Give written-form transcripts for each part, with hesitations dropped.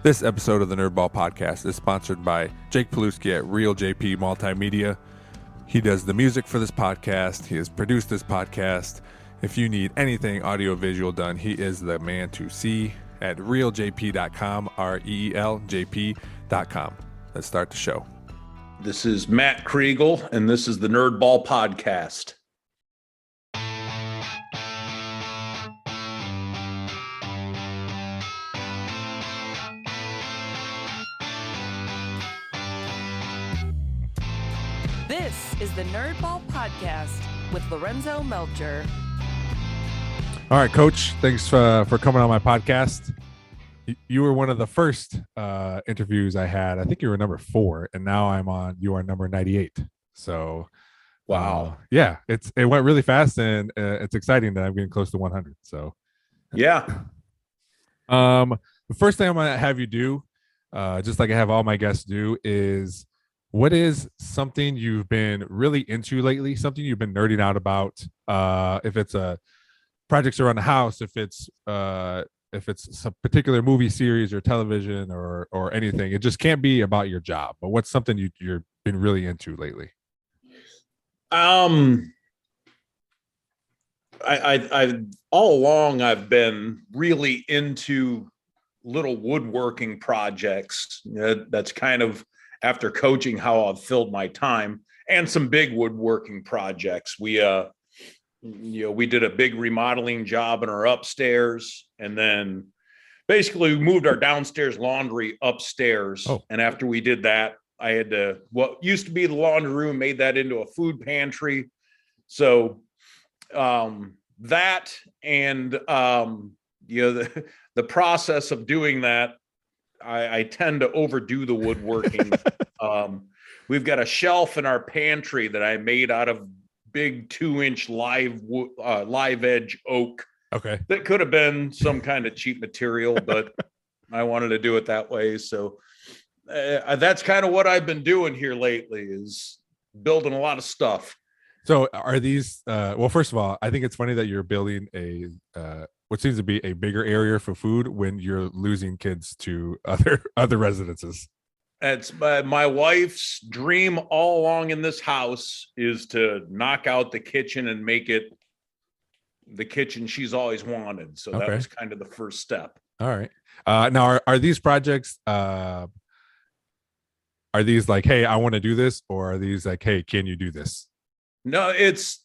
This episode of the Nerdball Podcast is sponsored by Jake Paluski at Real JP Multimedia. He does the music for this podcast. He has produced this podcast. If you need anything audio-visual done, he is the man to see at realjp.com, REELJP.com. Let's start the show. This is Matt Kregel, and this is the Nerdball Podcast. This is the Nerdball Podcast with Lorenzo Melcher. All right, Coach. Thanks for coming on my podcast. You were one of the first interviews I had. I think you were number 4, and now you are number 98. So, wow, yeah, it went really fast, and it's exciting that I'm getting close to 100. So, yeah. The first thing I'm gonna have you do, just like I have all my guests do, is what is something you've been really into lately? Something you've been nerding out about? If it's projects around the house, if it's some particular movie series or television or anything. It just can't be about your job. But what's something you've been really into lately? I all along I've been really into little woodworking projects. That's kind of after coaching how I've filled my time, and some big woodworking projects. We did a big remodeling job in our upstairs, and then basically we moved our downstairs laundry upstairs. Oh. And after we did that, I had to, what used to be the laundry room, made that into a food pantry. So that and the process of doing that, I tend to overdo the woodworking. We've got a shelf in our pantry that I made out of big 2-inch live edge oak. Okay. That could have been some kind of cheap material, but I wanted to do it that way. So that's kind of what I've been doing here lately, is building a lot of stuff. So are these, well, first of all, I think it's funny that you're building what seems to be a bigger area for food when you're losing kids to other residences. It's my wife's dream all along in this house, is to knock out the kitchen and make it the kitchen she's always wanted. So that was kind of the first step. All right. Now, are these projects, are these like, hey, I want to do this? Or are these like, hey, can you do this? No, it's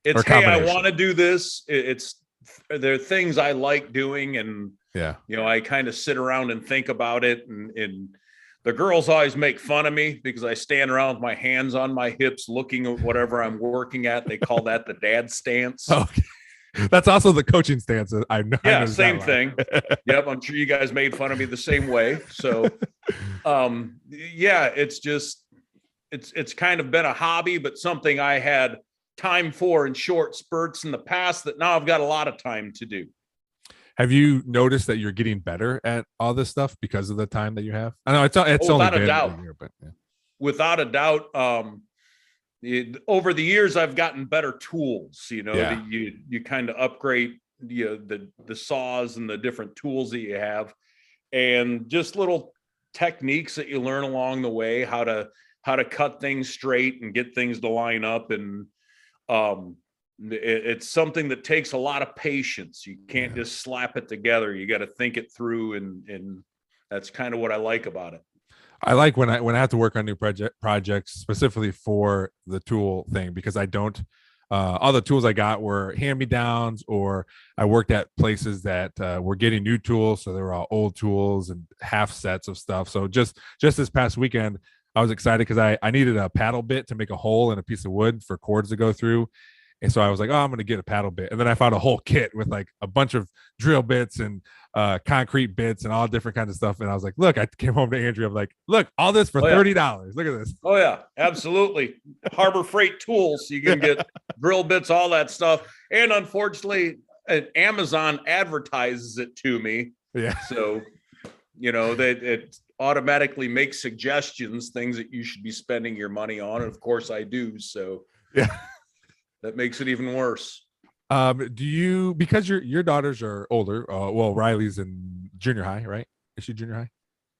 hey, I want to do this. There are things I like doing, and yeah, I kind of sit around and think about it, and the girls always make fun of me because I stand around with my hands on my hips looking at whatever I'm working at. They call that the dad stance. Oh, okay. That's also the coaching stance. I know. Yeah, same thing. Yep, I'm sure you guys made fun of me the same way. So, yeah, it's kind of been a hobby, but something I had time for in short spurts in the past that now I've got a lot of time to do. Have you noticed that you're getting better at all this stuff because of the time that you have? I know it's only been a year, but yeah. Without a doubt. Over the years, I've gotten better tools. Yeah. You kind of upgrade the saws and the different tools that you have, and just little techniques that you learn along the way, how to cut things straight and get things to line up. And it's something that takes a lot of patience. You can't just slap it together. You got to think it through, and that's kind of what I like about it. I like when I have to work on new projects specifically for the tool thing, because I don't, all the tools I got were hand-me-downs, or I worked at places that were getting new tools. So they were all old tools and half sets of stuff. So just this past weekend, I was excited because I needed a paddle bit to make a hole in a piece of wood for cords to go through. And so I was like, oh, I'm going to get a paddle bit. And then I found a whole kit with like a bunch of drill bits and concrete bits and all different kinds of stuff. And I was like, look, I came home to Andrea. I'm like, look, all this for $30. Look at this. Oh, yeah, absolutely. Harbor Freight Tools. You can get drill bits, all that stuff. And unfortunately, Amazon advertises it to me. Yeah. So, that it automatically makes suggestions, things that you should be spending your money on. And of course I do. So yeah. That makes it even worse. Do you, because your daughters are older, well, Riley's in junior high, right? Is she junior high?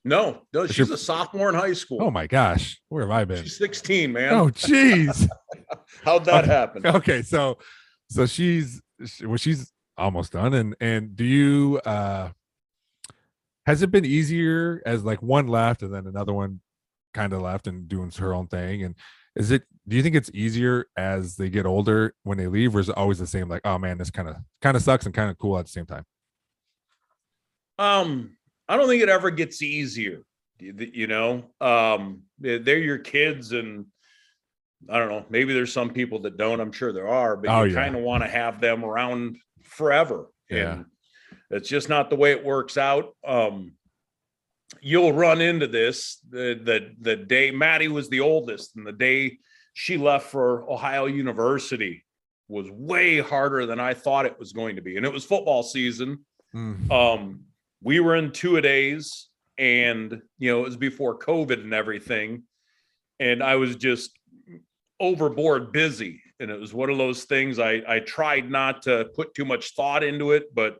No, Is she's she- a sophomore in high school. Oh my gosh, where have I been? She's 16, man. Oh geez. How'd that Okay. happen? Okay, so she's almost done, and do you has it been easier as like one left and then another one kind of left and doing her own thing? And do you think it's easier as they get older when they leave, or is it always the same? Like, oh man, this kind of sucks and kind of cool at the same time. I don't think it ever gets easier. You know, they're your kids, and I don't know, maybe there's some people that don't. I'm sure there are, but you kind of want to have them around forever. Yeah. And it's just not the way it works out. You'll run into this the day Maddie was the oldest, and the day she left for Ohio University was way harder than I thought it was going to be. And it was football season. We were in two-a-days, and it was before COVID and everything. And I was just overboard busy. And it was one of those things I tried not to put too much thought into it, but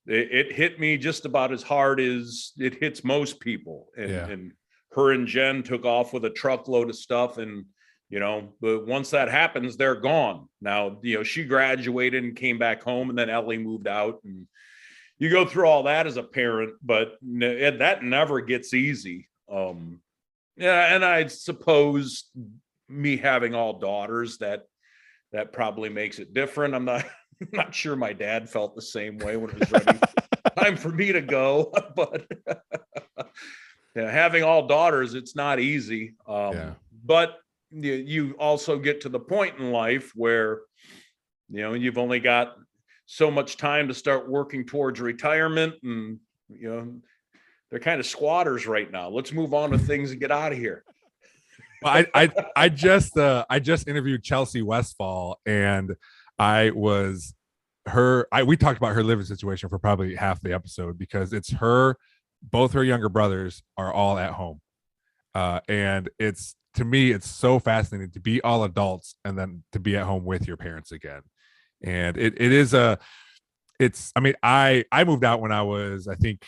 it hit me just about as hard as it hits most people. And her and Jen took off with a truckload of stuff. And, but once that happens, they're gone. Now, she graduated and came back home, and then Ellie moved out, and you go through all that as a parent, but that never gets easy. And I suppose me having all daughters, that probably makes it different. I'm not sure my dad felt the same way when it was ready time for me to go, but having all daughters, it's not easy. But you also get to the point in life where, you've only got so much time to start working towards retirement, and, they're kind of squatters right now. Let's move on to things and get out of here. Well, I just interviewed Chelsea Westfall, and we talked about her living situation for probably half the episode, because it's both her younger brothers are all at home. And to me, it's so fascinating to be all adults and then to be at home with your parents again. And I moved out when I was, I think,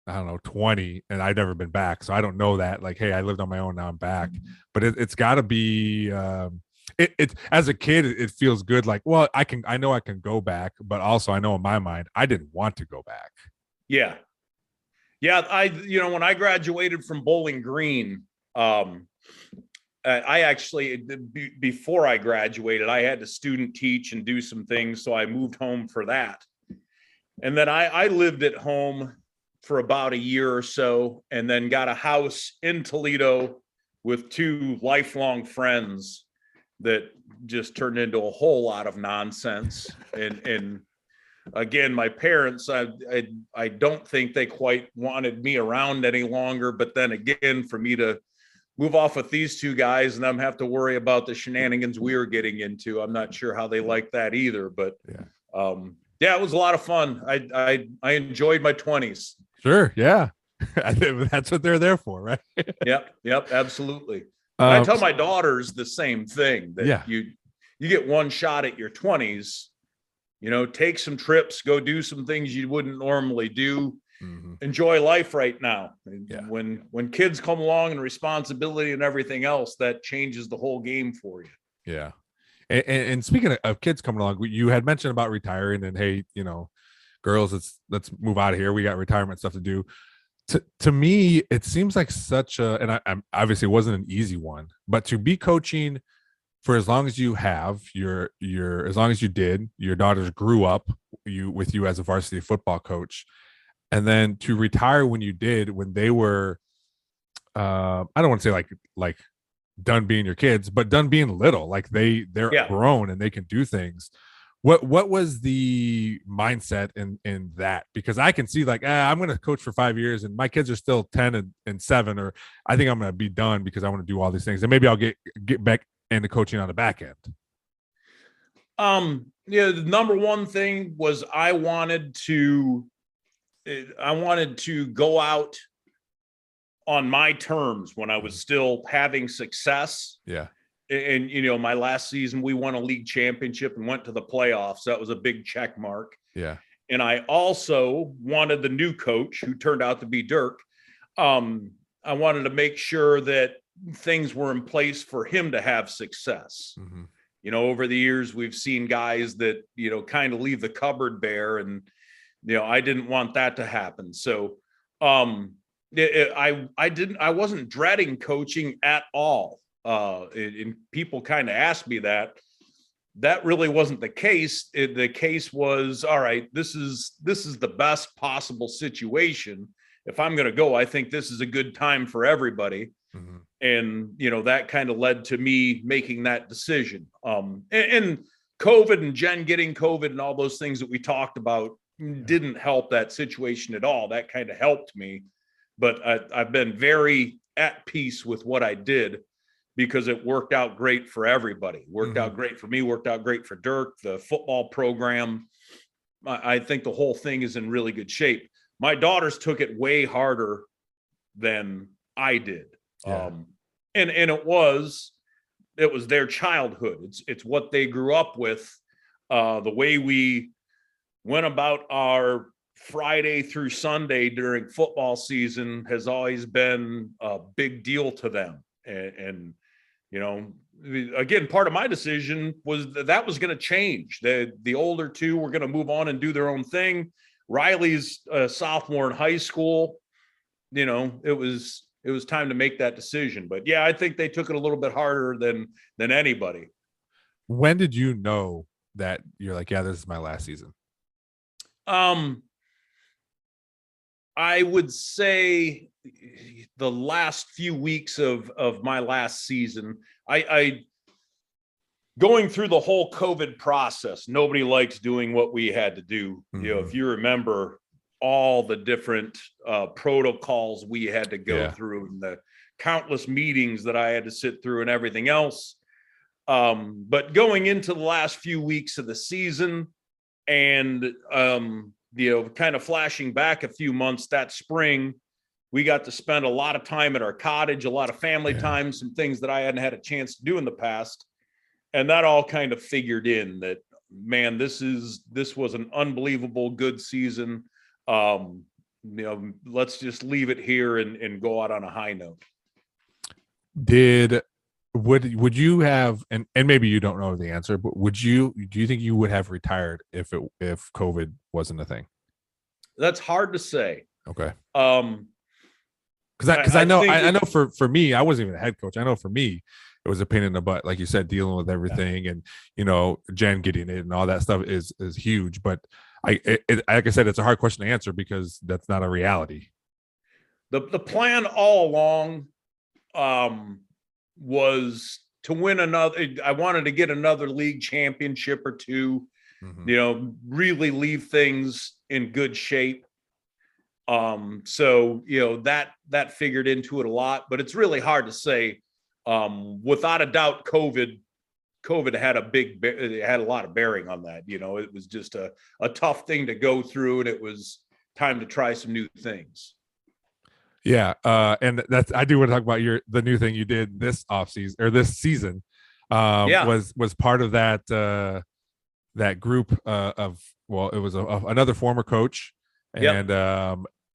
I don't know, 20, and I'd never been back. So I don't know that, like, hey, I lived on my own, now I'm back. But it's gotta be, as a kid, it feels good. Like, well, I know I can go back, but also I know in my mind, I didn't want to go back. Yeah. When I graduated from Bowling Green, I actually, before I graduated, I had to student teach and do some things. So I moved home for that. And then I lived at home for about a year or so, and then got a house in Toledo with two lifelong friends that just turned into a whole lot of nonsense. And again, my parents, I don't think they quite wanted me around any longer. But then again, for me to move off with these two guys and them have to worry about the shenanigans we were getting into, I'm not sure how they like that either. But it was a lot of fun. I enjoyed my 20s. Sure. Yeah. That's what they're there for, right? Yep. Absolutely. I tell my daughters the same thing, that you get one shot at your 20s, take some trips, go do some things you wouldn't normally do. Enjoy life right now. When kids come along and responsibility and everything else, that changes the whole game for you. Yeah. And speaking of kids coming along, you had mentioned about retiring, and hey, girls, let's move out of here. We got retirement stuff to do. To me, it seems like such a, and I'm obviously it wasn't an easy one, but to be coaching for as long as you have, as long as you did, your daughters grew up with you as a varsity football coach, and then to retire when you did, when they were, I don't want to say like done being your kids, but done being little, like they're grown and they can do things. What was the mindset in that? Because I can see, like, I'm going to coach for 5 years and my kids are still 10 and 7, or I think I'm going to be done because I want to do all these things, and maybe I'll get back into coaching on the back end. The number one thing was I wanted to go out on my terms when I was still having success. Yeah. And, my last season, we won a league championship and went to the playoffs. That was a big check mark. Yeah. And I also wanted the new coach, who turned out to be Dirk. I wanted to make sure that things were in place for him to have success. Mm-hmm. Over the years, we've seen guys that, kind of leave the cupboard bare, and, I didn't want that to happen. So, I wasn't dreading coaching at all. And people kind of asked me that really wasn't the case. The case was, all right, this is the best possible situation. If I'm going to go, I think this is a good time for everybody. Mm-hmm. And, that kind of led to me making that decision. And COVID and Jen getting COVID and all those things that we talked about didn't help that situation at all. That kind of helped me, but I've been very at peace with what I did, because it worked out great for everybody. Worked out great for me, worked out great for Dirk, the football program. I think the whole thing is in really good shape. My daughters took it way harder than I did. Yeah. And it was their childhood. It's what they grew up with. The way we went about our Friday through Sunday during football season has always been a big deal to them. And again, part of my decision was that was going to change. The older two were going to move on and do their own thing. Riley's a sophomore in high school. It was time to make that decision. But yeah, I think they took it a little bit harder than anybody. When did you know that you're like, yeah, this is my last season? I would say the last few weeks of my last season. I going through the whole COVID process, nobody likes doing what we had to do. Mm-hmm. If you remember all the different protocols we had to go through, and the countless meetings that I had to sit through and everything else. But going into the last few weeks of the season, and kind of flashing back a few months, that spring, we got to spend a lot of time at our cottage, a lot of family time, some things that I hadn't had a chance to do in the past. And that all kind of figured in that, man, this was an unbelievable good season. Let's just leave it here and go out on a high note. Would you have, and maybe you don't know the answer, but do you think you would have retired if COVID wasn't a thing? That's hard to say. Okay. Because I know for me, I wasn't even a head coach. I know for me, it was a pain in the butt, like you said, dealing with everything, and Jen getting it and all that stuff is huge. But like I said, it's a hard question to answer because that's not a reality. The plan all along was to win another. I wanted to get another league championship or two. Mm-hmm. Really leave things in good shape. So that figured into it a lot, but it's really hard to say. Without a doubt, COVID had had a lot of bearing on that. It was just a tough thing to go through, and it was time to try some new things. Yeah. And I do want to talk about the new thing you did this offseason or this season. Was part of that group it was another former coach, and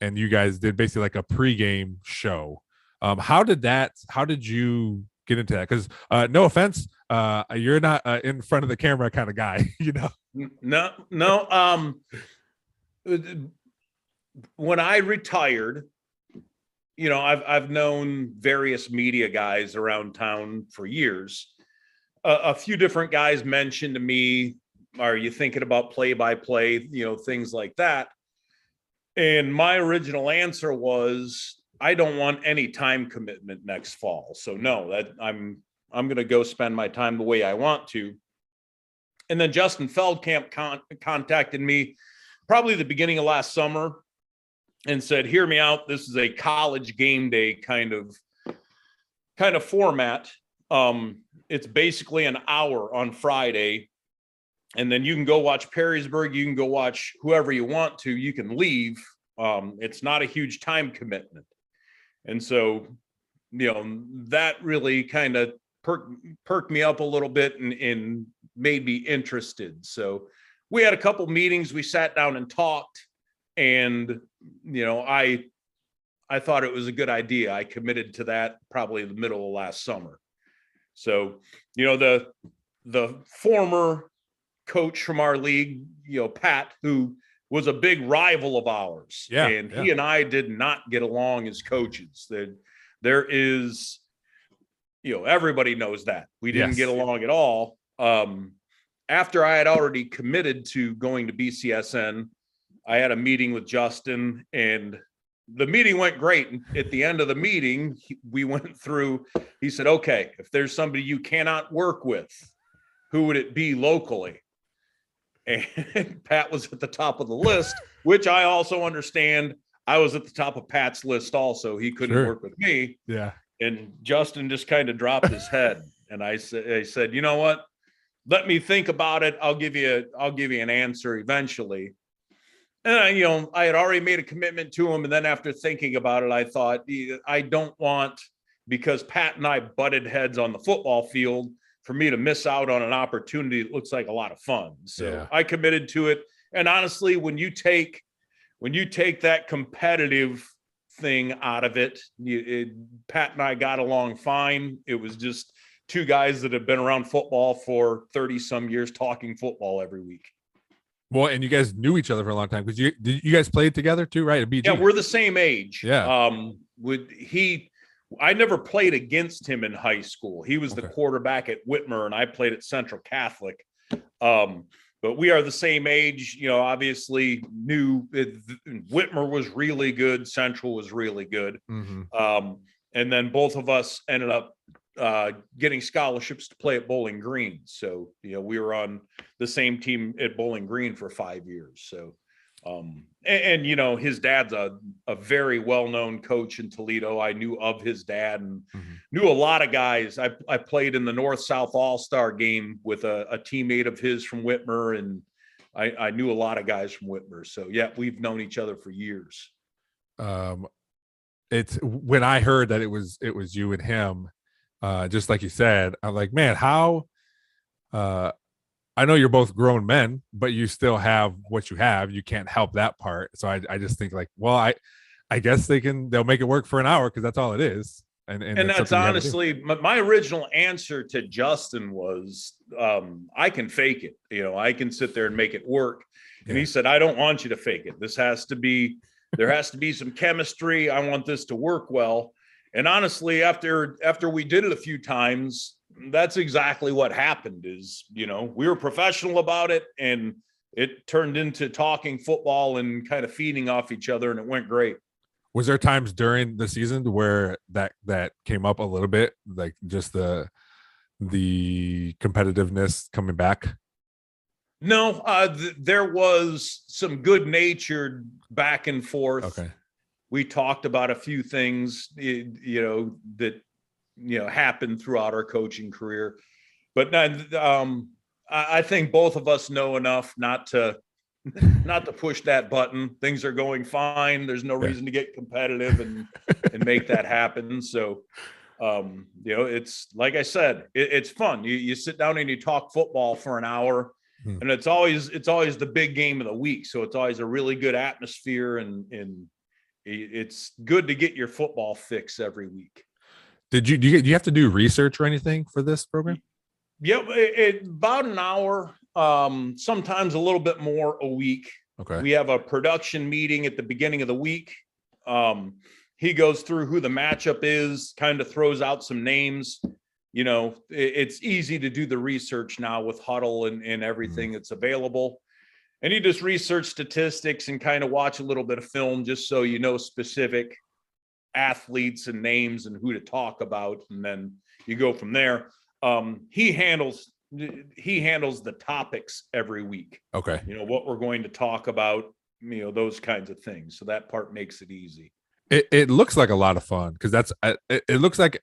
and you guys did basically like a pregame show. How did you get into that? Because no offense, you're not in front of the camera kind of guy, No. When I retired, I've known various media guys around town for years. A few different guys mentioned to me, "Are you thinking about play-by-play?" Things like that. And my original answer was, I don't want any time commitment next fall. So no, that I'm going to go spend my time the way I want to. And then Justin Feldkamp contacted me probably the beginning of last summer and said, "Hear me out. This is a college game day kind of format. It's basically an hour on Friday, and then you can go watch Perrysburg. You can go watch whoever you want to. You can leave. It's not a huge time commitment." And so, that really kind of perked me up a little bit and made me interested. So we had a couple meetings. We sat down and talked, and I thought it was a good idea. I committed to that probably in the middle of last summer. So, the former coach from our league, Pat, who was a big rival of ours, and he and I did not get along as coaches. There is, everybody knows that we didn't get along at all. After I had already committed to going to BCSN, I had a meeting with Justin, and the meeting went great. And at the end of the meeting, we went through, he said, okay, if there's somebody you cannot work with, who would it be locally? And Pat was at the top of the list, which I also understand. I was at the top of Pat's list also. He couldn't work with me. Yeah. And Justin just kind of dropped his head. And I said, you know what? Let me think about it. I'll give you an answer eventually. And I had already made a commitment to him. And then after thinking about it, I thought, I don't want, because Pat and I butted heads on the football field, for me to miss out on an opportunity that looks like a lot of fun. So I committed to it. And honestly, when you take that competitive thing out of it, Pat and I got along fine. It was just two guys that have been around football for 30 some years talking football every week. Well, and you guys knew each other for a long time because you guys played together too, right? At BG. Yeah, we're the same age. Yeah. I never played against him in high school. He was the quarterback at Whitmer, and I played at Central Catholic. But we are the same age. Obviously knew Whitmer was really good. Central was really good. Mm-hmm. And then both of us ended up getting scholarships to play at Bowling Green. So, we were on the same team at Bowling Green for 5 years. So, his dad's a very well-known coach in Toledo. I knew of his dad and knew a lot of guys. I played in the North-South All-Star game with a teammate of his from Whitmer, and I knew a lot of guys from Whitmer. So yeah, we've known each other for years. It's when I heard that it was you and him, just like you said, I'm like, man, how, I know you're both grown men, but you still have what you have. You can't help that part. So I just think like, well, I guess they'll make it work for an hour because that's all it is. And that's honestly my original answer to Justin was, I can fake it. I can sit there and make it work. And he said, I don't want you to fake it. There has to be some chemistry. I want this to work well. And honestly, after we did it a few times, that's exactly what happened is, we were professional about it, and it turned into talking football and kind of feeding off each other, and it went great. Was there times during the season where that came up a little bit, like just the competitiveness coming back? No, there was some good-natured back and forth. Okay. We talked about a few things, that happened throughout our coaching career, but I think both of us know enough not to push that button. Things are going fine. There's no reason to get competitive and make that happen. So, it's like I said, it's fun. You sit down and you talk football for an hour, and it's always the big game of the week. So it's always a really good atmosphere, and it's good to get your football fix every week. Do you have to do research or anything for this program? Yeah, about an hour, sometimes a little bit more a week. Okay. We have a production meeting at the beginning of the week. He goes through who the matchup is, kind of throws out some names. It's easy to do the research now with Huddle and everything that's available. And you just research statistics and kind of watch a little bit of film just so you know specific athletes and names and who to talk about, and then you go from there. He handles the topics every week. Okay. What we're going to talk about, those kinds of things. So that part makes it easy. It looks like a lot of fun because it looks like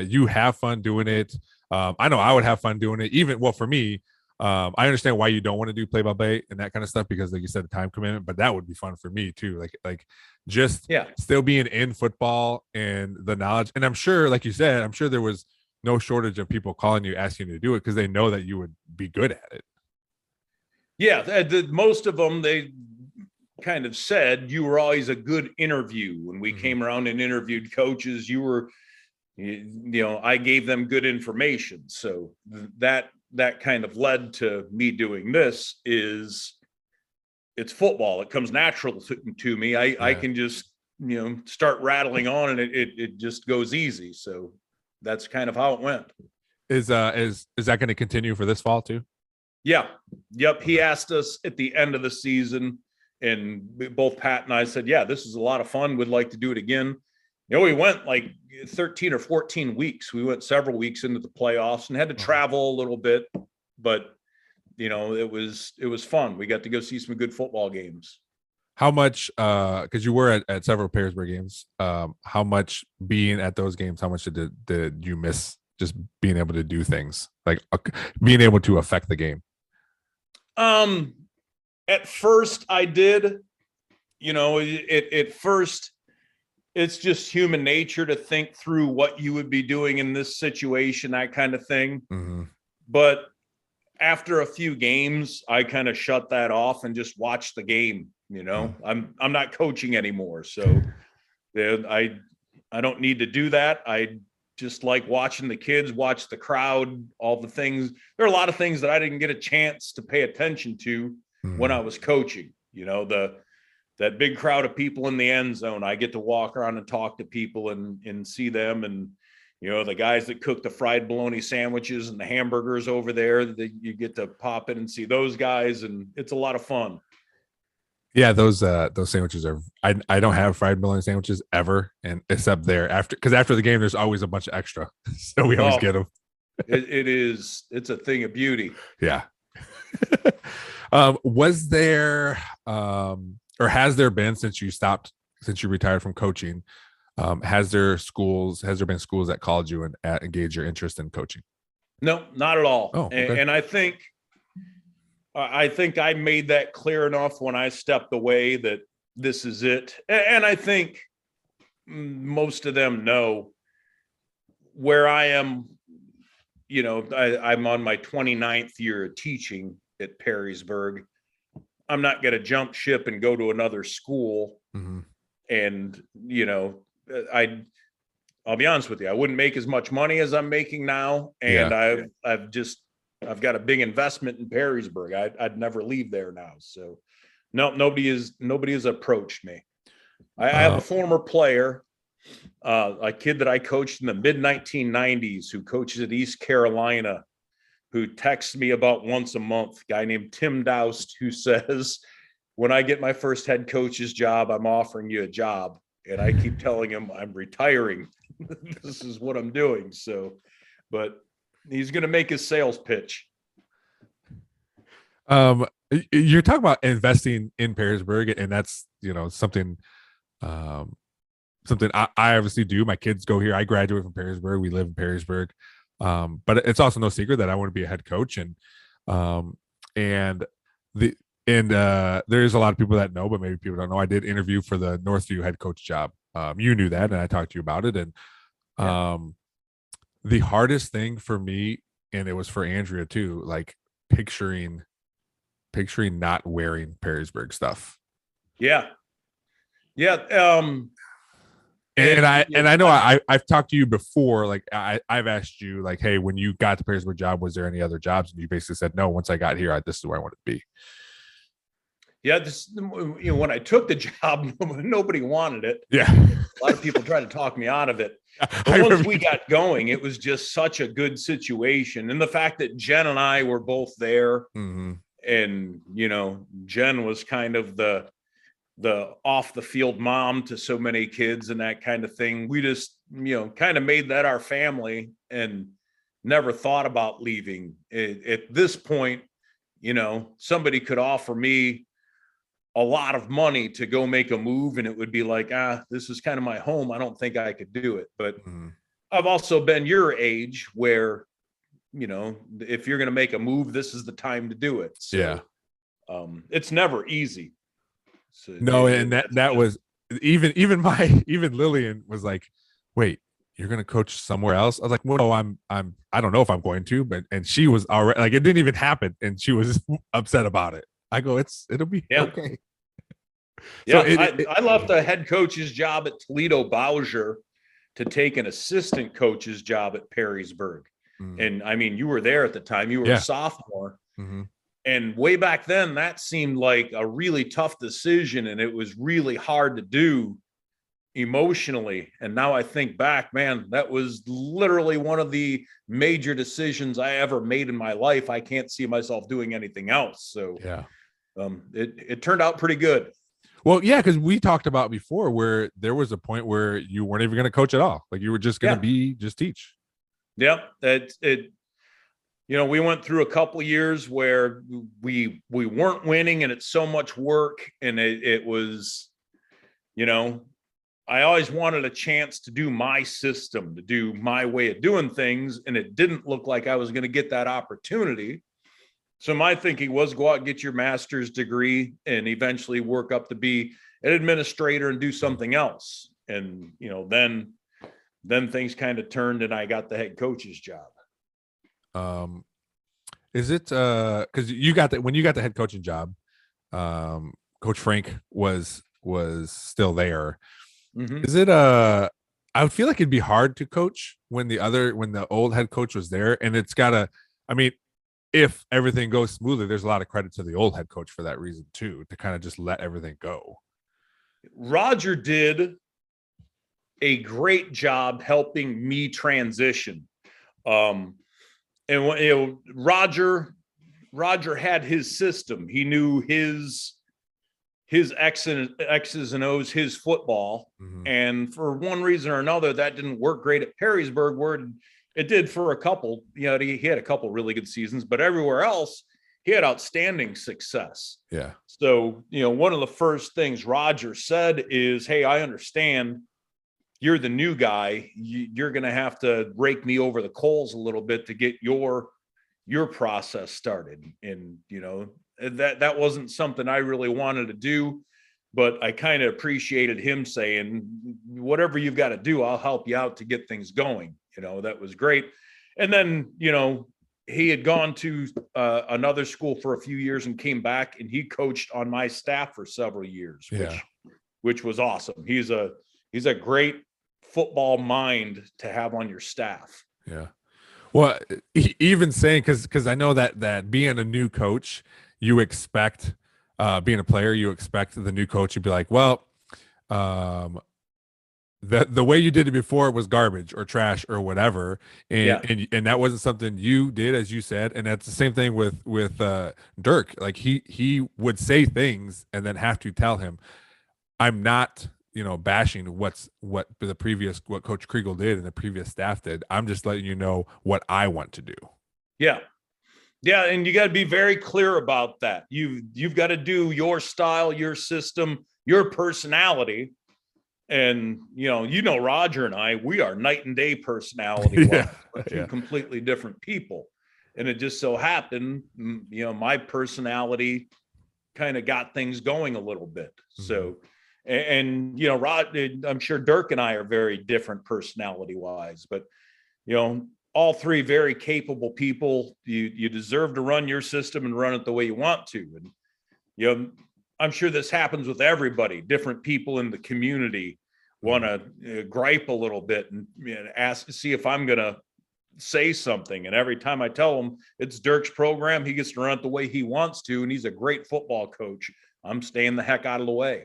you have fun doing it. I know I would have fun doing it. For me, I understand why you don't want to do play-by-play and that kind of stuff because, like you said, the time commitment. But that would be fun for me too. Like just still being in football and the knowledge. And I'm sure, like you said, I'm sure there was no shortage of people calling you, asking you to do it because they know that you would be good at it. Yeah, most of them, they kind of said you were always a good interview. When we came around and interviewed coaches, I gave them good information. So that kind of led to me doing this. It's football. It comes natural to me. I can just, start rattling on, and it just goes easy. So that's kind of how it went. Is that going to continue for this fall too? Yeah. Yep. He asked us at the end of the season, and both Pat and I said, yeah, this is a lot of fun. We'd like to do it again. We went like 13 or 14 weeks. We went several weeks into the playoffs and had to travel a little bit, but it was fun. We got to go see some good football games. How much, because you were at several Perrysburg games, how much being at those games, how much did you miss just being able to do things, like being able to affect the game? At first I did, at first it's just human nature to think through what you would be doing in this situation, that kind of thing. But after a few games, I kind of shut that off and just watch the game. I'm not coaching anymore. So I don't need to do that. I just like watching the kids, watch the crowd, all the things. There are a lot of things that I didn't get a chance to pay attention to when I was coaching. That big crowd of people in the end zone, I get to walk around and talk to people and see them. And, the guys that cook the fried bologna sandwiches and the hamburgers over there, that you get to pop in and see those guys. And it's a lot of fun. Yeah, those sandwiches are. I don't have fried bologna sandwiches ever, and except there because after the game, there's always a bunch of extra, so we always get them. It's a thing of beauty. Yeah. Was there or has there been, since you retired from coaching, has there been schools that called you and engaged your interest in coaching? No, not at all. Oh, okay. And I think I made that clear enough when I stepped away that this is it. And I think most of them know where I am. I'm on my 29th year of teaching at Perrysburg. I'm not going to jump ship and go to another school. And, I'll be honest with you, I wouldn't make as much money as I'm making now. And I've got a big investment in Perrysburg. I'd never leave there now. So no, nobody has approached me. I have a former player, a kid that I coached in the mid 1990s who coaches at East Carolina, who texts me about once a month, a guy named Tim Doust, who says, when I get my first head coach's job, I'm offering you a job. And I keep telling him I'm retiring. This is what I'm doing. So, but he's going to make his sales pitch. You're talking about investing in Perrysburg, and that's, something, something I obviously do. My kids go here. I graduated from Perrysburg. We live in Perrysburg. But it's also no secret that I want to be a head coach, and there's a lot of people that know, but maybe people don't know. I did interview for the Northview head coach job. You knew that, and I talked to you about it. And the hardest thing for me, and it was for Andrea too, like picturing not wearing Perrysburg stuff. Yeah. And I know I've talked to you before. Like I've asked you, like, hey, when you got the Perrysburg job, was there any other jobs? And you basically said no. Once I got here, this is where I wanted to be. Yeah, when I took the job, nobody wanted it. Yeah, a lot of people tried to talk me out of it. But once we got going, it was just such a good situation, and the fact that Jen and I were both there, and Jen was kind of the off the field mom to so many kids and that kind of thing. We just kind of made that our family and never thought about leaving. At this point, somebody could offer me a lot of money to go make a move, and it would be like, this is kind of my home. I don't think I could do it. But I've also been your age where, if you're going to make a move, this is the time to do it. So, it's never easy. So, no, and that was even Lillian was like, wait, you're going to coach somewhere else? I was like, well, no, I don't know if I'm going to, but, and she was already like, it didn't even happen. And she was upset about it. I go, it'll be okay. So Yeah. I left a head coach's job at Toledo Bowser to take an assistant coach's job at Perrysburg. And I mean, you were there at the time, you were a sophomore. And way back then, that seemed like a really tough decision. And it was really hard to do emotionally. And now I think back, man, that was literally one of the major decisions I ever made in my life. I can't see myself doing anything else. So it turned out pretty good. Well, yeah, because we talked about before where there was a point where you weren't even going to coach at all. Like you were just going to just teach. Yep. We went through a couple of years where we weren't winning, and it's so much work. And it was, I always wanted a chance to do my system, to do my way of doing things. And it didn't look like I was going to get that opportunity. So my thinking was go out and get your master's degree and eventually work up to be an administrator and do something else. And, then things kind of turned and I got the head coach's job. Is it because you got that when you got the head coaching job, Coach Frank was still there. Is it I would feel like it'd be hard to coach when the old head coach was there, and it's gotta, I mean, if everything goes smoothly, there's a lot of credit to the old head coach for that reason too, to kind of just let everything go. Roger did a great job helping me transition. And Roger had his system. He knew his X's and O's, his football. And for one reason or another, that didn't work great at Perrysburg, where it did for a couple. He had a couple really good seasons, but everywhere else, he had outstanding success. Yeah. So, one of the first things Roger said is, hey, I understand you're the new guy. You're going to have to rake me over the coals a little bit to get your process started. And, that wasn't something I really wanted to do, but I kind of appreciated him saying, whatever you've got to do, I'll help you out to get things going. That was great. And then, he had gone to another school for a few years and came back, and he coached on my staff for several years, which was awesome. He's a great football mind to have on your staff. Yeah. Well, even saying, because I know that being a new coach, you expect, being a player, you expect the new coach to be like, well, the way you did it before was garbage or trash or whatever, and that wasn't something you did, as you said. And that's the same thing with Dirk. Like he would say things and then have to tell him, I'm not bashing what Coach Kregel did and the previous staff did. I'm just letting you know what I want to do. Yeah. And you got to be very clear about that. You've got to do your style, your system, your personality. And, Roger and I, we are night and day personality. Two completely different people. And it just so happened, my personality kind of got things going a little bit. So, and Rod, I'm sure Dirk and I are very different personality wise, but, all three very capable people. You deserve to run your system and run it the way you want to. And, I'm sure this happens with everybody. Different people in the community want to gripe a little bit and ask to see if I'm going to say something. And every time I tell them it's Dirk's program, he gets to run it the way he wants to. And he's a great football coach. I'm staying the heck out of the way.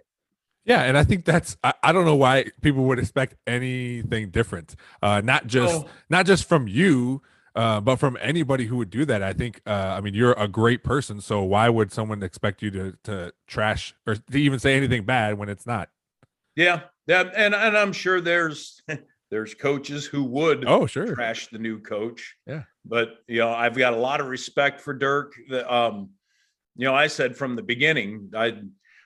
Yeah. And I think I don't know why people would expect anything different. Not just from you, but from anybody who would do that. I think, you're a great person. So why would someone expect you to trash or to even say anything bad when it's not? Yeah. And I'm sure there's coaches who would trash the new coach. Yeah. But, I've got a lot of respect for Dirk. I said from the beginning,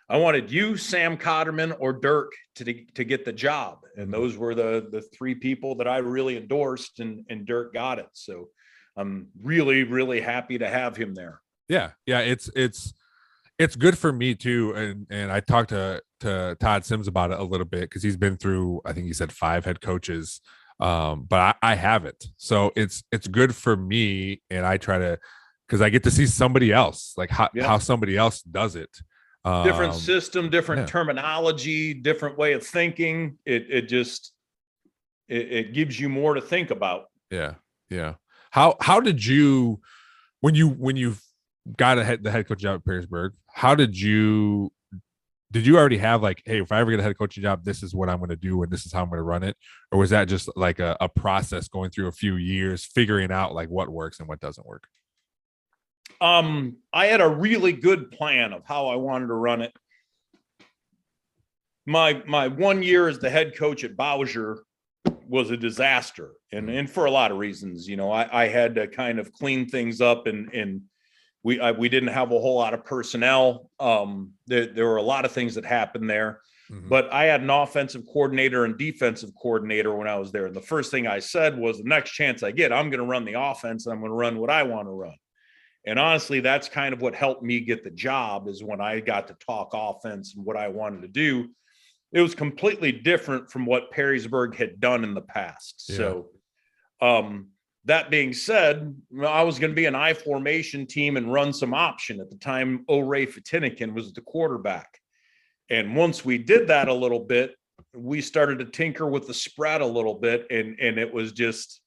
I wanted you, Sam Cotterman, or Dirk to get the job. And those were the three people that I really endorsed, and Dirk got it. So I'm really, really happy to have him there. Yeah. Yeah. It's good for me too. And I talked to Todd Sims about it a little bit, because he's been through, I think he said 5 head coaches But I haven't. So it's good for me, and I try to, because I get to see somebody else, like how somebody else does it. Different system, different yeah. terminology, different way of thinking. It gives you more to think about. Yeah. Yeah. How did you, when you got the head coach job at Perrysburg, how did you already have like, hey, if I ever get a head coaching job, this is what I'm going to do and this is how I'm going to run it? Or was that just like a process going through a few years, figuring out like what works and what doesn't work? I had a really good plan of how I wanted to run it. My 1 year as the head coach at Bowser was a disaster, and for a lot of reasons. I had to kind of clean things up, and we didn't have a whole lot of personnel. There were a lot of things that happened there. But I had an offensive coordinator and defensive coordinator when I was there. And the first thing I said was, the next chance I get, I'm going to run the offense, and I'm going to run what I want to run. And honestly, that's kind of what helped me get the job, is when I got to talk offense and what I wanted to do. It was completely different from what Perrysburg had done in the past. Yeah. So that being said, I was going to be an I formation team and run some option. At the time, Ray Fatinikin was the quarterback. And once we did that a little bit, we started to tinker with the spread a little bit. And it was just,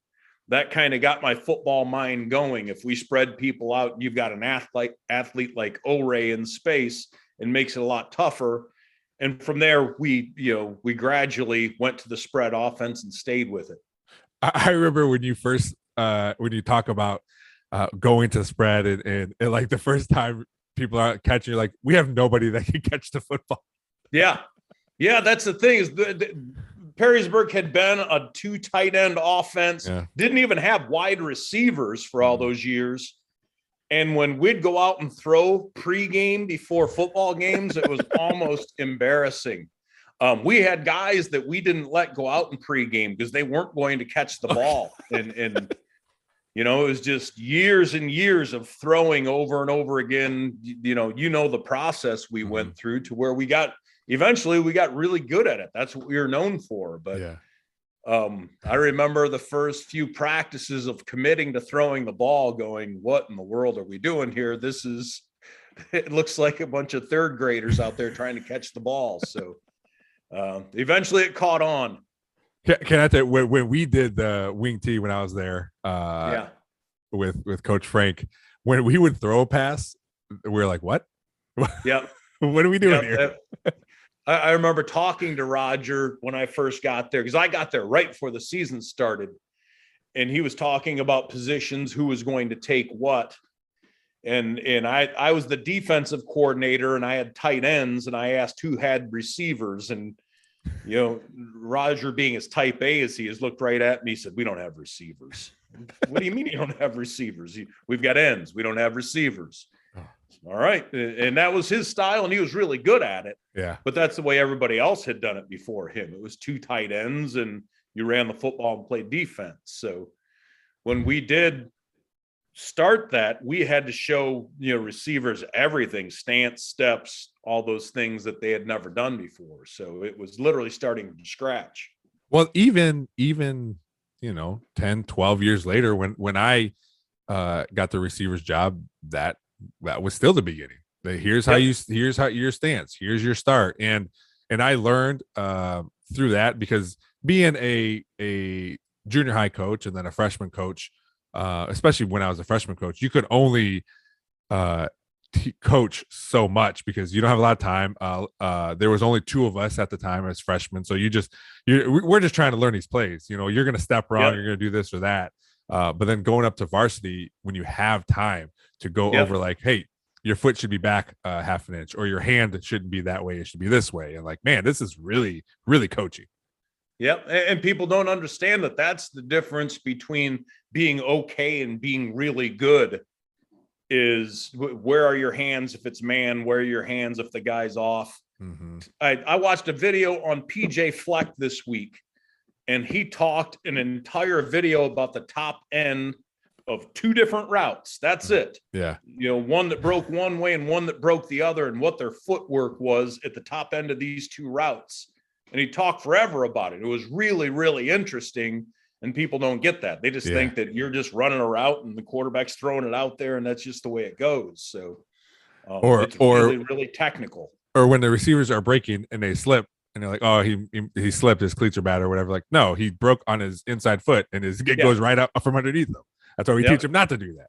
that kind of got my football mind going. If we spread people out, you've got an athlete like Ray in space, and makes it a lot tougher. And from there, we gradually went to the spread offense and stayed with it. I remember when you first, when you talk about going to spread and like the first time people are catching, you're like, we have nobody that can catch the football. Yeah. Yeah. That's the thing, is Perrysburg had been a 2 tight end offense, didn't even have wide receivers for all those years. And when we'd go out and throw pregame before football games, it was almost embarrassing. We had guys that we didn't let go out in pregame because they weren't going to catch the ball. And it was just years and years of throwing over and over again. The process we went through to where eventually we got really good at it. That's what we were known for. But I remember the first few practices of committing to throwing the ball going, what in the world are we doing here? It looks like a bunch of third graders out there trying to catch the ball. So eventually it caught on. Can I tell you, when we did the wing tee when I was there with Coach Frank, when we would throw a pass, we were like, what? Yeah. What are we doing here? I remember talking to Roger when I first got there, because I got there right before the season started, and he was talking about positions, who was going to take what. And I was the defensive coordinator, and I had tight ends, and I asked who had receivers. And, Roger, being as type A as he is, looked right at me, said, we don't have receivers. What do you mean you don't have receivers? We've got ends. We don't have receivers. All right. And that was his style, and he was really good at it. Yeah. But that's the way everybody else had done it before him. It was 2 tight ends, and you ran the football and played defense. So when we did start that, we had to show, receivers everything, stance, steps, all those things that they had never done before. So it was literally starting from scratch. Well, even 10, 12 years later, when I got the receiver's job, that was still the beginning. Here's how your stance, here's your start. And I learned through that, because being a junior high coach and then a freshman coach, especially when I was a freshman coach, you could only coach so much because you don't have a lot of time. There was only 2 of us at the time as freshmen. So we're just trying to learn these plays. You're going to step wrong, you're going to do this or that. But then going up to varsity, when you have time to go over, like, hey, your foot should be back half an inch, or your hand shouldn't be that way, it should be this way. And like, man, this is really, really coaching. Yep. And people don't understand that that's the difference between being okay and being really good, is where are your hands if it's man, where are your hands if the guy's off. I watched a video on PJ Fleck this week, and he talked an entire video about the top end of 2 different routes. That's it. Yeah. One that broke one way and one that broke the other, and what their footwork was at the top end of these 2 routes. And he talked forever about it. It was really, really interesting. And people don't get that. They just think that you're just running a route and the quarterback's throwing it out there, and that's just the way it goes. So it's really, really technical. Or when the receivers are breaking and they slip and they're like, oh, he slipped, his cleats are bad or whatever. Like, no, he broke on his inside foot and it goes right up from underneath them. That's why we teach him not to do that.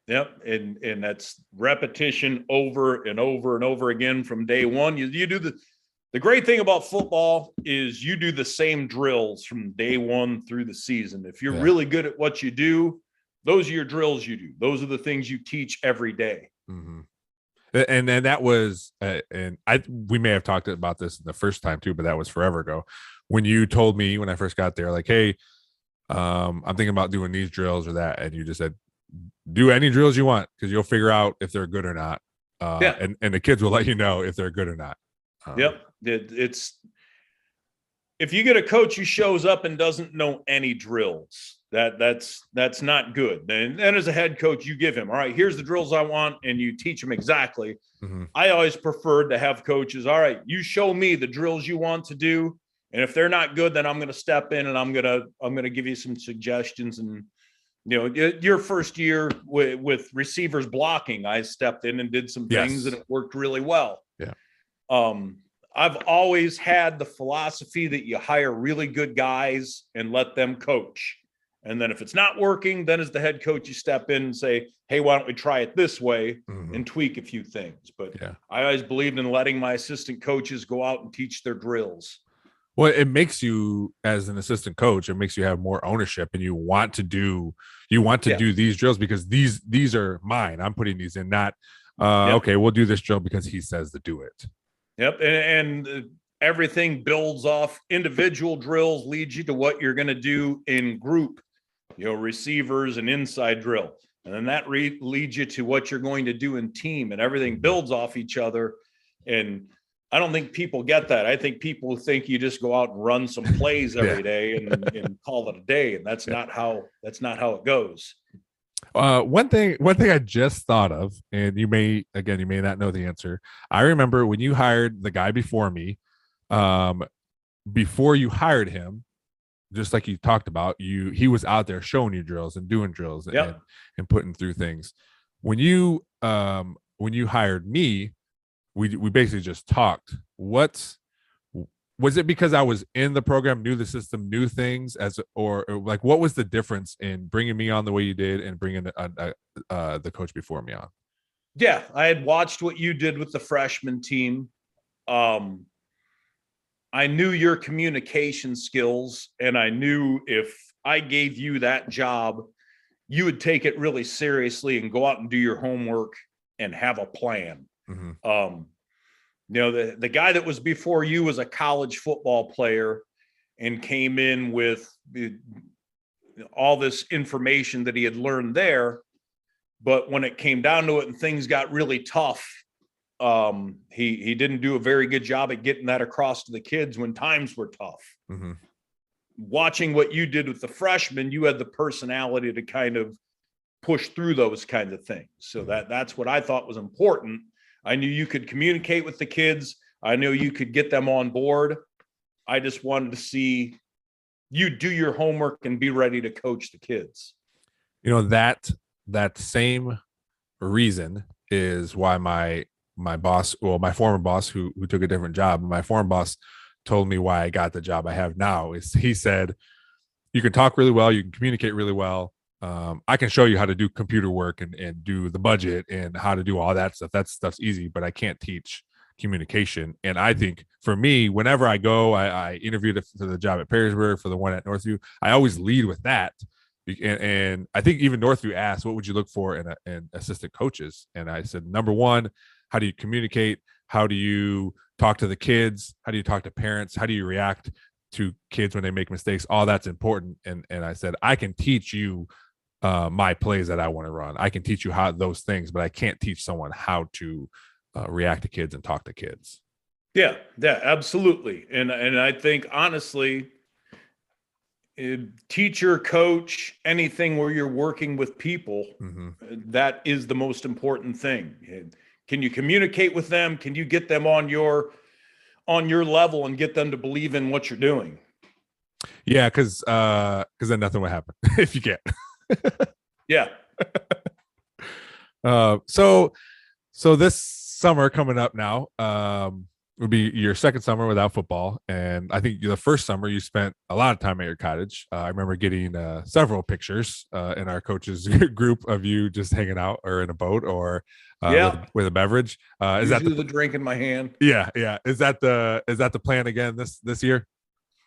Yep. And that's repetition over and over and over again from day one. You do the great thing about football is you do the same drills from day one through the season. If you're really good at what you do, those are your drills you do. Those are the things you teach every day. Mm-hmm. And then that was, we may have talked about this the first time too, but that was forever ago. When you told me when I first got there, like, hey, I'm thinking about doing these drills or that, and you just said, do any drills you want because you'll figure out if they're good or not. And the kids will let you know if they're good or not. It's if you get a coach who shows up and doesn't know any drills, that's not good. And then as a head coach, you give him, all right, here's the drills I want, and you teach them exactly. Mm-hmm. I always preferred to have coaches, all right, you show me the drills you want to do, and if they're not good, then I'm going to step in and I'm going to give you some suggestions. And your first year with receivers blocking, I stepped in and did some things, and it worked really well. Yeah. I've always had the philosophy that you hire really good guys and let them coach. And then if it's not working, then as the head coach, you step in and say, hey, why don't we try it this way and tweak a few things. But I always believed in letting my assistant coaches go out and teach their drills. Well, it makes you, as an assistant coach, it makes you have more ownership, and you want to do these drills because these are mine. I'm putting these in, not okay, we'll do this drill because he says to do it. Yep. And everything builds off individual drills, leads you to what you're going to do in group, receivers and inside drill. And then that leads you to what you're going to do in team, and everything builds off each other. And I don't think people get that. I think people think you just go out and run some plays every day and call it a day. And that's not how it goes. One thing I just thought of, and you may not know the answer. I remember when you hired the guy before me, before you hired him, just like you talked about, he was out there showing you drills and doing drills and putting through things. When you hired me, we basically just talked. Was it because I was in the program, knew the system, knew things, or like what was the difference in bringing me on the way you did and bringing the coach before me on? Yeah, I had watched what you did with the freshman team. I knew your communication skills, and I knew if I gave you that job, you would take it really seriously and go out and do your homework and have a plan. Mm-hmm. The guy that was before you was a college football player and came in with all this information that he had learned there. But when it came down to it and things got really tough, he didn't do a very good job at getting that across to the kids when times were tough. Mm-hmm. Watching what you did with the freshmen, you had the personality to kind of push through those kinds of things. So that's what I thought was important. I knew you could communicate with the kids. I knew you could get them on board. I just wanted to see you do your homework and be ready to coach the kids. That same reason is why my boss, well, my former boss who took a different job, my former boss told me why I got the job I have now. Is he said, you can talk really well, you can communicate really well. I can show you how to do computer work and do the budget and how to do all that stuff. That stuff's easy, but I can't teach communication. And I think for me, whenever I go, I interviewed for the job at Perrysburg, for the one at Northview, I always lead with that. And I think even Northview asked, what would you look for in assistant coaches? And I said, number one, how do you communicate? How do you talk to the kids? How do you talk to parents? How do you react to kids when they make mistakes? All that's important. And I said, I can teach you my plays that I want to run. I can teach you how those things, but I can't teach someone how to react to kids and talk to kids. Yeah, absolutely. And I think honestly, teacher, coach, anything where you're working with people, that is the most important thing. Can you communicate with them? Can you get them on your level and get them to believe in what you're doing? Yeah, because then nothing would happen if you can't. Yeah. So this summer coming up now, would be your second summer without football, and I think the first summer you spent a lot of time at your cottage. I remember getting several pictures in our coaches group of you just hanging out or in a boat or Yeah. with a beverage. Is that Usually the the drink in my hand. yeah? Is that the plan again this year?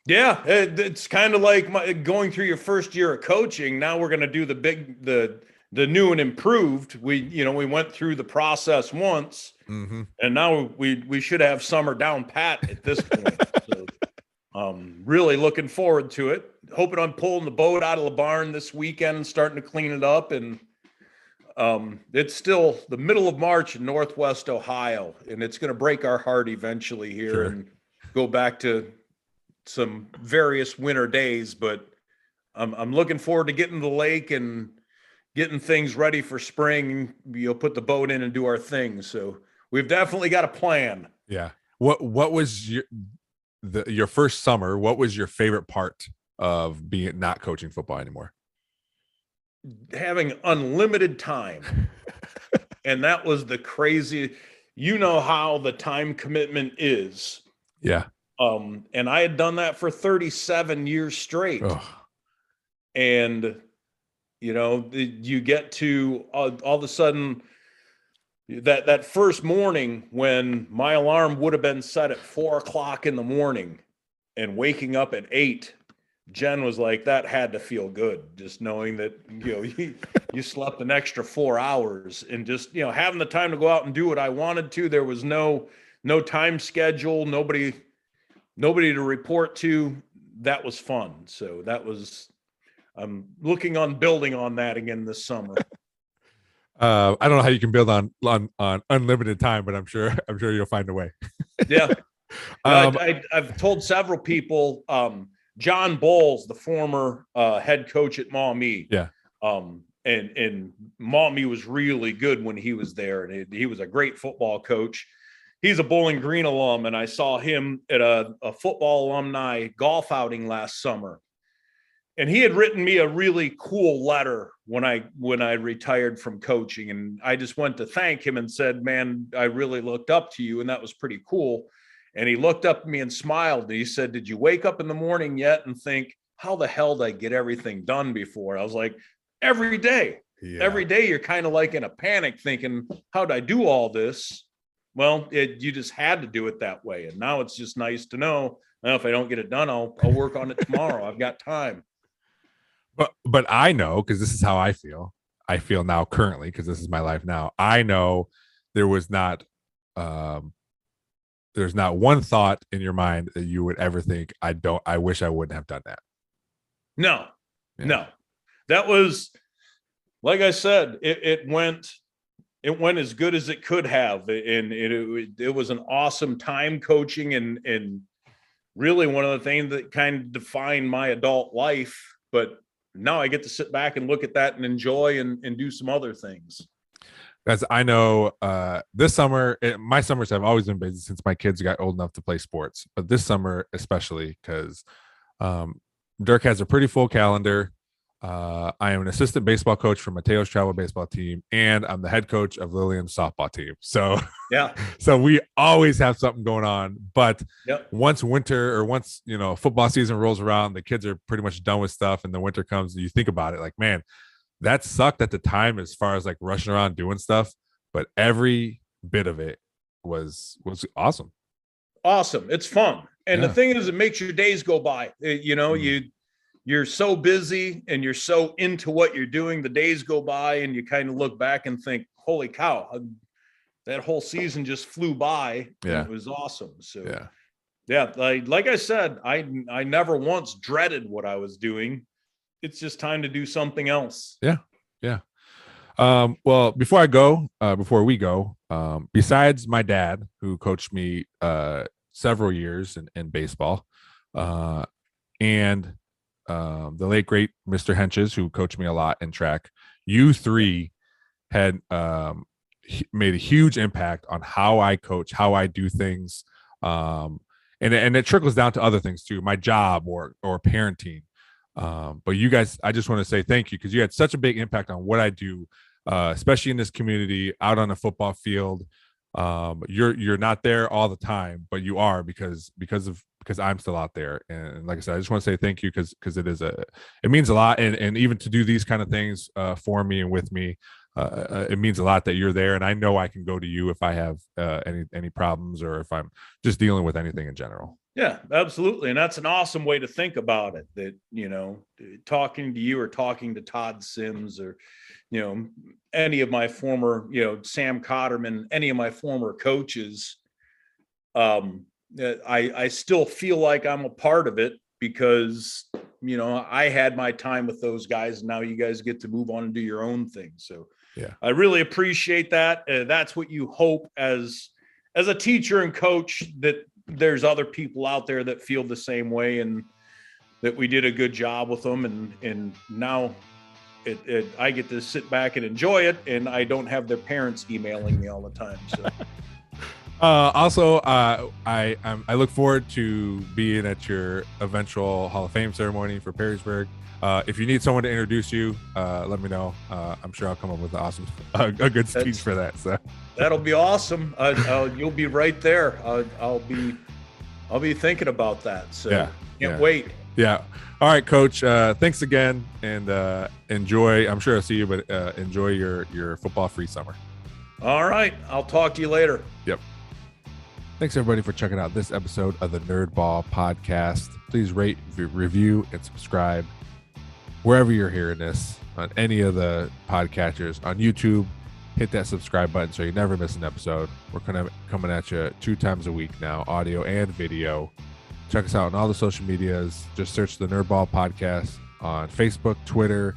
Yeah, it's kind of like going through your first year of coaching. Now we're going to do the new and improved. We went through the process once, Mm-hmm. and now we should have summer down pat at this point. So, really looking forward to it. Hoping I'm pulling the boat out of the barn this weekend and starting to clean it up. And it's still the middle of March in Northwest Ohio, and it's going to break our heart eventually here Sure. and go back to some various winter days, but I'm looking forward to getting to the lake and getting things ready for spring. You'll put the boat in and do our thing. So we've definitely got a plan. Yeah. What was your first summer? What was your favorite part of being not coaching football anymore? Having unlimited time. And that was the crazy, how the time commitment is. Yeah. And I had done that for 37 years straight. Oh. And, you get to all of a sudden that first morning when my alarm would have been set at 4:00 in the morning and waking up at 8, Jen was like, that had to feel good. Just knowing that, you slept an extra 4 hours and just, having the time to go out and do what I wanted to. There was no time schedule, nobody to report to. That was fun. So I'm looking on building on that again this summer. I don't know how you can build on unlimited time, but I'm sure you'll find a way. Yeah. I've told several people, John Bowles, the former head coach at Maumee. Yeah. And Maumee was really good when he was there, and he was a great football coach. He's a Bowling Green alum, and I saw him at a football alumni golf outing last summer. And he had written me a really cool letter when I retired from coaching, and I just went to thank him and said, man, I really looked up to you, and that was pretty cool. And he looked up at me and smiled, and he said, did you wake up in the morning yet and think, how the hell did I get everything done before? I was like, every day. Yeah. Every day you're kind of like in a panic thinking, how'd I do all this? Well, you just had to do it that way. And now it's just nice to know, well, if I don't get it done, I'll work on it tomorrow. I've got time. But I know, because this is how I feel. I feel now currently, because this is my life now. I know there was not there's not one thought in your mind that you would ever think, I wish I wouldn't have done that. No. That was, like I said, it went as good as it could have. And it was an awesome time coaching and really one of the things that kind of defined my adult life. But now I get to sit back and look at that and enjoy and do some other things. As I know, this summer, my summers have always been busy since my kids got old enough to play sports. But this summer, especially, because Dirk has a pretty full calendar. I am an assistant baseball coach for Mateo's travel baseball team, and I'm the head coach of Lillian's softball team. So, yeah. So we always have something going on. But yep. Once winter or once football season rolls around, the kids are pretty much done with stuff, and the winter comes. And you think about it, like, man, that sucked at the time as far as like rushing around doing stuff, but every bit of it was awesome. Awesome. It's fun. And the thing is, it makes your days go by. You're so busy and you're so into what you're doing. The days go by and you kind of look back and think, holy cow, that whole season just flew by. Yeah. And it was awesome. So yeah, like I said, I never once dreaded what I was doing. It's just time to do something else. Yeah. Well, before we go, besides my dad, who coached me several years in baseball, and the late great Mr. Henches, who coached me a lot in track, you three had made a huge impact on how I coach, how I do things. and it trickles down to other things too, my job or parenting. But you guys, I just want to say thank you because you had such a big impact on what I do, especially in this community, out on a football field. You're not there all the time, but you are because I'm still out there. And like I said, I just want to say thank you because it means a lot. And even to do these kind of things for me and with me, it means a lot that you're there. And I know I can go to you if I have any problems or if I'm just dealing with anything in general. Yeah, absolutely. And that's an awesome way to think about it, that, talking to you or talking to Todd Sims or, any of my former, Sam Cotterman, any of my former coaches, I still feel like I'm a part of it because, I had my time with those guys. And now you guys get to move on and do your own thing. So yeah, I really appreciate that. That's what you hope as a teacher and coach, that there's other people out there that feel the same way and that we did a good job with them. And now I get to sit back and enjoy it. And I don't have their parents emailing me all the time. So. Also, I look forward to being at your eventual Hall of Fame ceremony for Perrysburg. If you need someone to introduce you, let me know. I'm sure I'll come up with a good speech for that. So that'll be awesome. You'll be right there. I'll be thinking about that. So can't wait. Yeah. All right, Coach. Thanks again, and enjoy. I'm sure I'll see you, but enjoy your football-free summer. All right. I'll talk to you later. Yep. Thanks, everybody, for checking out this episode of the Nerdball Podcast. Please rate, review, and subscribe wherever you're hearing this, on any of the podcatchers. On YouTube, hit that subscribe button so you never miss an episode. We're coming at you 2 times a week now, audio and video. Check us out on all the social medias. Just search the Nerdball Podcast on Facebook, Twitter,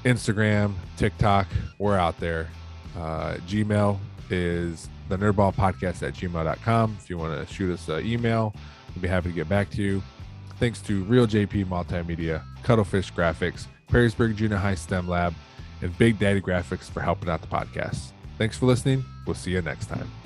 Instagram, TikTok. We're out there. Gmail is the nerdballpodcast@gmail.com. If you want to shoot us an email, we'll be happy to get back to you. Thanks to Real JP Multimedia, Cuttlefish Graphics, Perrysburg Junior High STEM Lab, and Big Daddy Graphics for helping out the podcast. Thanks for listening. We'll see you next time.